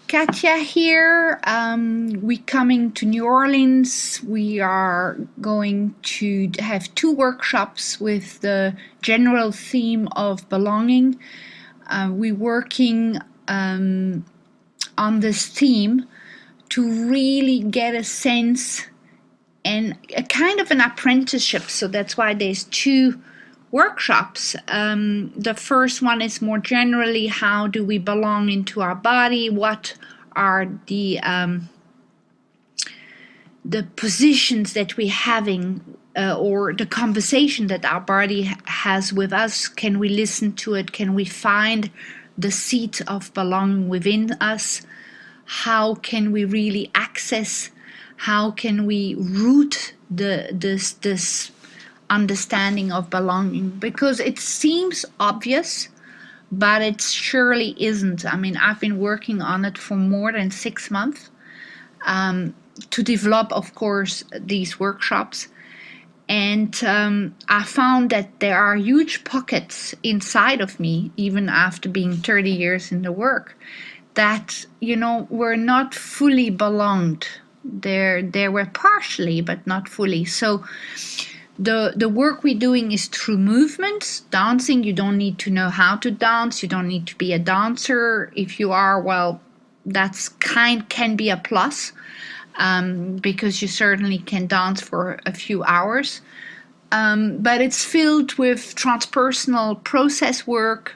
Katya here. We're coming to New Orleans. We are going to have 2 workshops with the general theme of belonging. We're working on this theme to really get a sense and a kind of an apprenticeship. So that's why there's 2 workshops. The first one is more generally, how do we belong into our body? What are the positions that we're having, or the conversation that our body has with us? Can we listen to it? Can we find the seat of belonging within us? How can we really access? How can we root this understanding of belonging? Because it seems obvious, but it surely isn't. I mean, I've been working on it for more than 6 months to develop, of course, these workshops. And I found that there are huge pockets inside of me, even after being 30 years in the work, that, were not fully belonged. They were partially, but not fully. So the work we're doing is through movements. Dancing, you don't need to know how to dance. You don't need to be a dancer. If you are, well, that's can be a plus, because you certainly can dance for a few hours. But it's filled with transpersonal process work,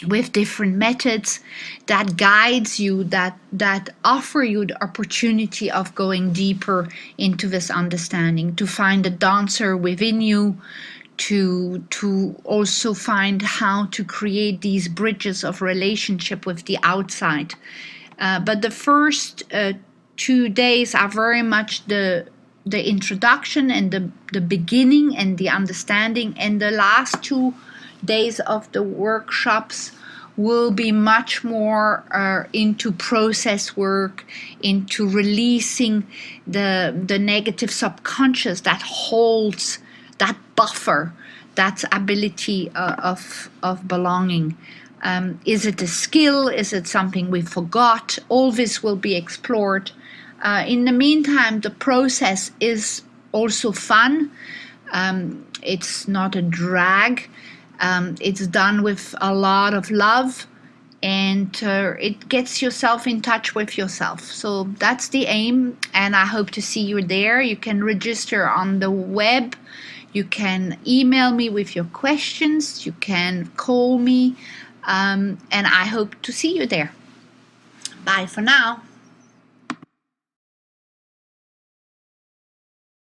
with different methods that guides you, that offer you the opportunity of going deeper into this understanding, to find a dancer within you, to also find how to create these bridges of relationship with the outside. But the first 2 days are very much the introduction and the beginning and the understanding, and the last 2 days of the workshops will be much more into process work, into releasing the negative subconscious that holds that buffer, that ability of belonging. Is it a skill? Is it something we forgot? All this will be explored. In the meantime, the process is also fun. It's not a drag. It's done with a lot of love, and it gets yourself in touch with yourself. So that's the aim, and I hope to see you there. You can register on the web. You can email me with your questions. You can call me, and I hope to see you there. Bye for now.